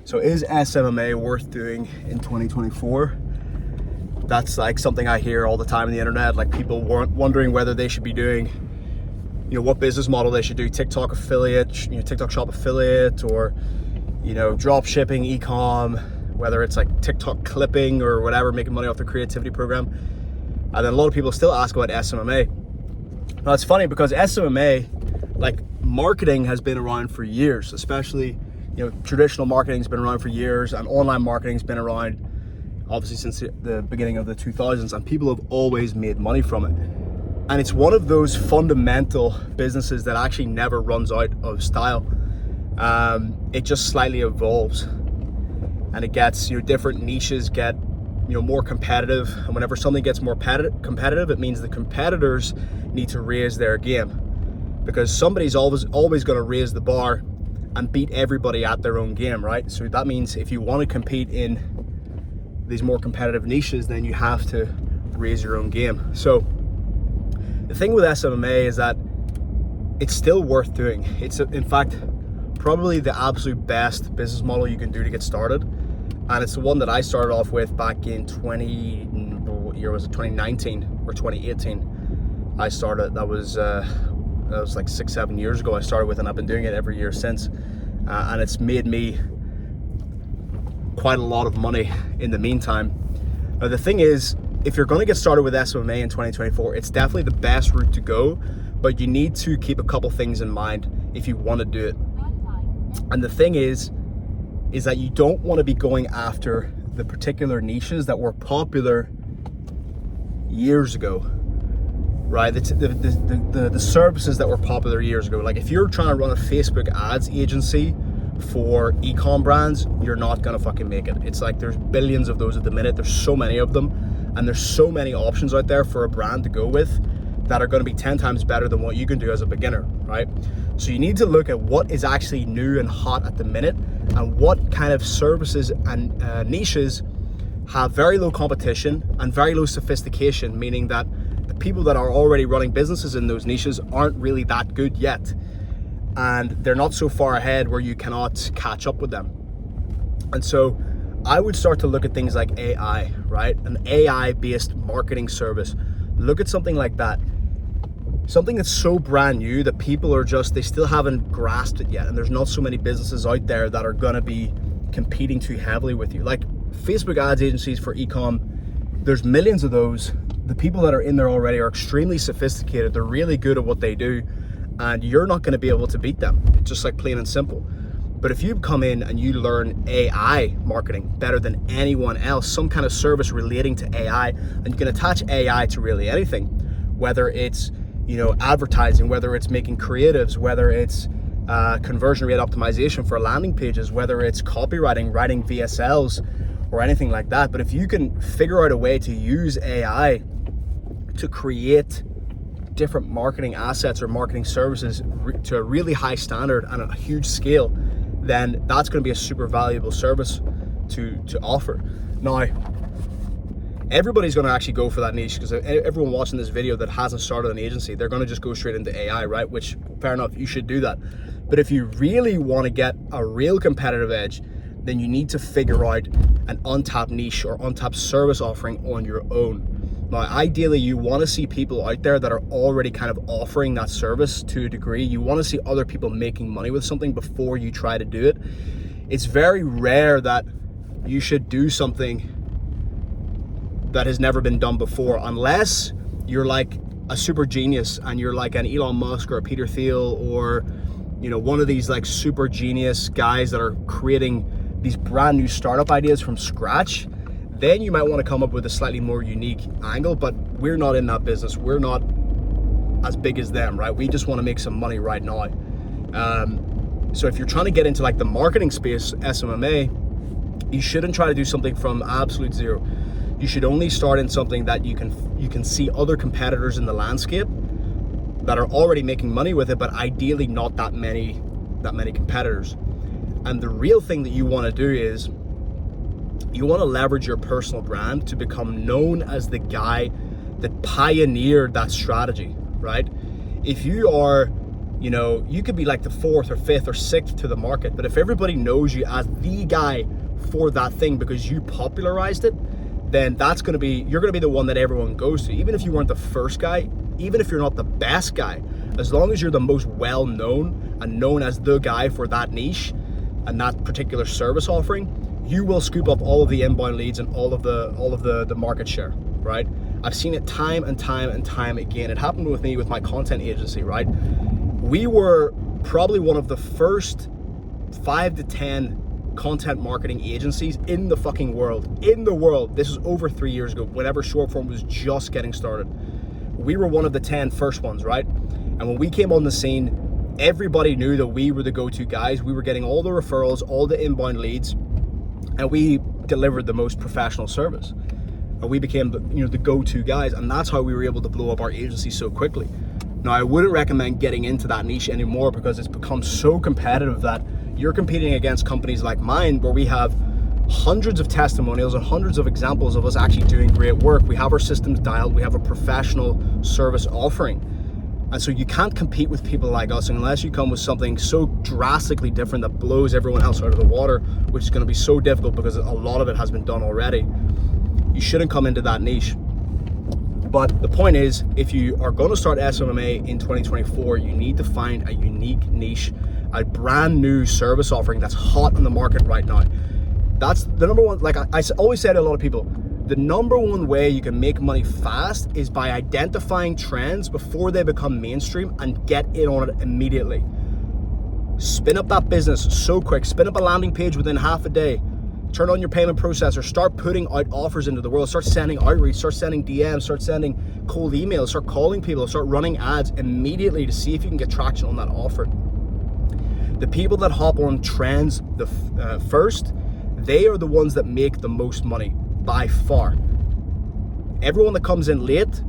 So is SMMA worth doing in 2024? That's like something I hear all the time on the internet, like people wondering whether they should be doing, what business model they should do, TikTok affiliate, TikTok shop affiliate, or, drop shipping, e-com, whether it's like TikTok clipping or whatever, making money off the creativity program. And then a lot of people still ask about SMMA. Now it's funny because SMMA, like marketing has been around for years, especially, traditional marketing's been around for years, and online marketing's been around obviously since the beginning of the 2000s, and people have always made money from it. And it's one of those fundamental businesses that actually never runs out of style. It just slightly evolves, and it gets, different niches get, more competitive. And whenever something gets more competitive, it means the competitors need to raise their game, because somebody's always going to raise the bar and beat everybody at their own game, right? So that means if you want to compete in these more competitive niches, then you have to raise your own game. So the thing with SMMA is that it's still worth doing. It's in fact probably the absolute best business model you can do to get started, and it's the one that I started off with back in 2019 or 2018. I started. That was like 6-7 years ago I started with, and I've been doing it every year since, and it's made me quite a lot of money in the meantime. Now the thing is, if you're going to get started with SMMA in 2024, it's definitely the best route to go, but you need to keep a couple things in mind if you want to do it. And the thing is that you don't want to be going after the particular niches that were popular years ago, right? The services that were popular years ago. Like if you're trying to run a Facebook ads agency for e-com brands, you're not gonna fucking make it. It's like there's billions of those at the minute. There's so many of them, and there's so many options out there for a brand to go with that are going to be 10 times better than what you can do as a beginner, right? So you need to look at what is actually new and hot at the minute, and what kind of services and niches have very low competition and very low sophistication, meaning that the people that are already running businesses in those niches aren't really that good yet, and they're not so far ahead where you cannot catch up with them. And so I would start to look at things like AI, right? An AI-based marketing service. Look at something like that. Something that's so brand new that people are they still haven't grasped it yet. And there's not so many businesses out there that are gonna be competing too heavily with you. Like Facebook ads agencies for e-com, there's millions of those. The people that are in there already are extremely sophisticated. They're really good at what they do, and you're not gonna be able to beat them. It's just like plain and simple. But if you come in and you learn AI marketing better than anyone else, some kind of service relating to AI, and you can attach AI to really anything, whether it's advertising, whether it's making creatives, whether it's conversion rate optimization for landing pages, whether it's copywriting, writing VSLs, or anything like that. But if you can figure out a way to use AI to create different marketing assets or marketing services to a really high standard and a huge scale, then that's going to be a super valuable service to offer. Now, everybody's going to actually go for that niche, because everyone watching this video that hasn't started an agency, they're going to just go straight into AI, right? Which, fair enough, you should do that. But if you really want to get a real competitive edge, then you need to figure out an untapped niche or untapped service offering on your own. Now, ideally, you want to see people out there that are already kind of offering that service to a degree. You want to see other people making money with something before you try to do it. It's very rare that you should do something that has never been done before, unless you're like a super genius and you're like an Elon Musk or a Peter Thiel, or one of these like super genius guys that are creating these brand new startup ideas from scratch. Then you might want to come up with a slightly more unique angle, but we're not in that business. We're not as big as them, right? We just want to make some money right now. So if you're trying to get into like the marketing space, SMMA, you shouldn't try to do something from absolute zero. You should only start in something that you can see other competitors in the landscape that are already making money with it, but ideally not that many competitors. And the real thing that you want to do is you want to leverage your personal brand to become known as the guy that pioneered that strategy, right? If you are You know, you could be like the 4th or 5th or 6th to the market, but if everybody knows you as the guy for that thing because you popularized it, then you're gonna be the one that everyone goes to. Even if you weren't the first guy, even if you're not the best guy, as long as you're the most well-known and known as the guy for that niche and that particular service offering, you will scoop up all of the inbound leads and all of the market share, right? I've seen it time and time again. It happened with me with my content agency, right? We were probably one of the first 5 to 10 content marketing agencies in the fucking world. In the world. This was over 3 years ago, whenever short form was just getting started. We were one of the 10 first ones, right? And when we came on the scene, everybody knew that we were the go-to guys. We were getting all the referrals, all the inbound leads, and we delivered the most professional service. And we became the go-to guys, and that's how we were able to blow up our agency so quickly. Now, I wouldn't recommend getting into that niche anymore because it's become so competitive that you're competing against companies like mine where we have hundreds of testimonials and hundreds of examples of us actually doing great work. We have our systems dialed, we have a professional service offering. And so you can't compete with people like us unless you come with something so drastically different that blows everyone else out of the water, which is going to be so difficult because a lot of it has been done already. You shouldn't come into that niche. But the point is, if you are going to start SMMA in 2024, you need to find a unique niche, a brand new service offering that's hot on the market right now. That's the number one. Like I always say to a lot of people, the number one way you can make money fast is by identifying trends before they become mainstream and get in on it immediately. Spin up that business so quick. Spin up a landing page within half a day. Turn on your payment processor, start putting out offers into the world, start sending outreach, start sending DMs, start sending cold emails, start calling people, start running ads immediately to see if you can get traction on that offer. The people that hop on trends first, they are the ones that make the most money by far. Everyone that comes in late,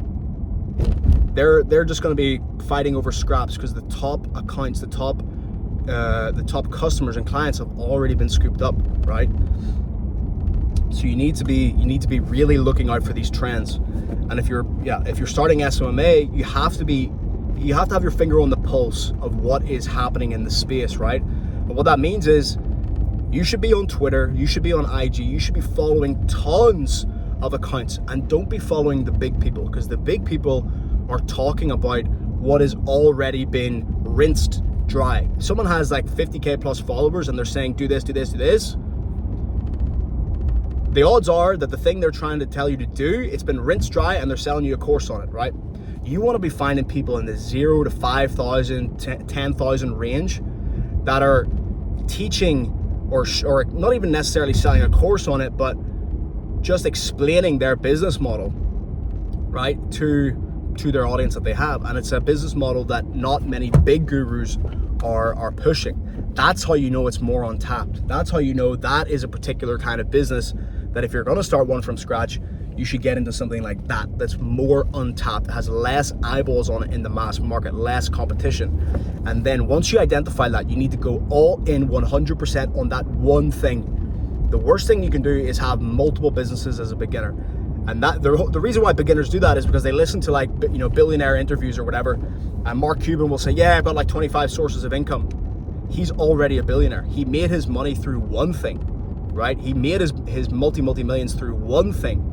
they're just going to be fighting over scraps because the top accounts, the top customers and clients have already been scooped up, right? So you need to be really looking out for these trends. And if you're starting SMMA, you have to have your finger on the pulse of what is happening in the space, right? But what that means is you should be on Twitter, you should be on IG, you should be following tons of accounts, and don't be following the big people, because the big people are talking about what has already been rinsed dry. If someone has like 50K plus followers and they're saying do this, do this, do this, the odds are that the thing they're trying to tell you to do, it's been rinsed dry and they're selling you a course on it, right? You want to be finding people in the 0 to 5,000, 10,000 range that are teaching or not even necessarily selling a course on it, but just explaining their business model, right, to their audience that they have. And it's a business model that not many big gurus are pushing. That's how you know it's more untapped. That's how you know that is a particular kind of business that if you're going to start one from scratch, you should get into something like that that's more untapped, has less eyeballs on it in the mass market, less competition. And then once you identify that, you need to go all in 100% on that one thing. The worst thing you can do is have multiple businesses as a beginner. And that the reason why beginners do that is because they listen to billionaire interviews or whatever, and Mark Cuban will say, yeah, I've got like 25 sources of income. He's already a billionaire. He made his money through one thing, right? He made his multi-millions through one thing.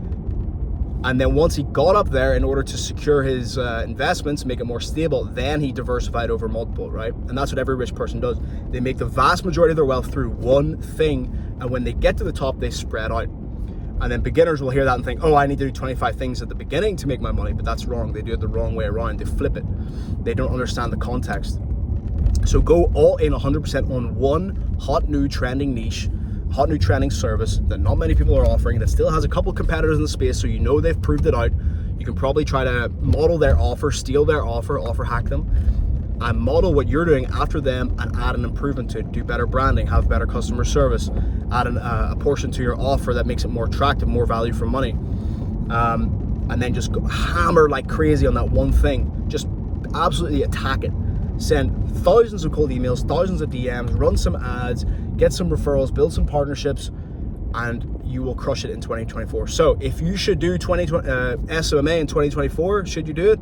And then once he got up there, in order to secure his investments, make it more stable, then he diversified over multiple, right? And that's what every rich person does. They make the vast majority of their wealth through one thing, and when they get to the top, they spread out. And then beginners will hear that and think, oh, I need to do 25 things at the beginning to make my money, but that's wrong. They do it the wrong way around. They flip it. They don't understand the context. So go all in 100% on one hot new trending niche, hot new trending service that not many people are offering, that still has a couple competitors in the space, so you know they've proved it out. You can probably try to model their offer, steal their offer hack them, and model what you're doing after them and add an improvement to it. Do better branding, have better customer service, add a portion to your offer that makes it more attractive, more value for money, and then just go hammer like crazy on that one thing. Just absolutely attack it. Send thousands of cold emails, thousands of DMs, run some ads, get some referrals, build some partnerships, and you will crush it in 2024. So if you should do SMMA in 2024, should you do it?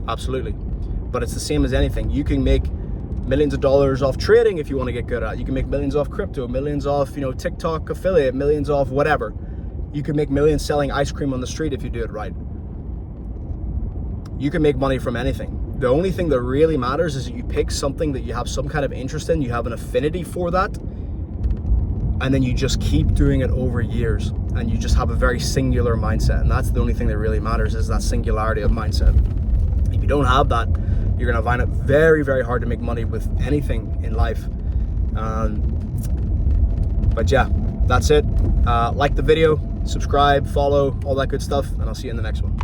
Absolutely. But it's the same as anything. You can make millions of dollars off trading if you want to get good at it. You can make millions off crypto, millions off, you know, TikTok affiliate, millions off whatever. You can make millions selling ice cream on the street if you do it right. You can make money from anything. The only thing that really matters is that you pick something that you have some kind of interest in, you have an affinity for that, and then you just keep doing it over years, and you just have a very singular mindset. And that's the only thing that really matters, is that singularity of mindset. If you don't have that, you're gonna find it very, very hard to make money with anything in life. But yeah, that's it. Like the video, subscribe, follow, all that good stuff, and I'll see you in the next one.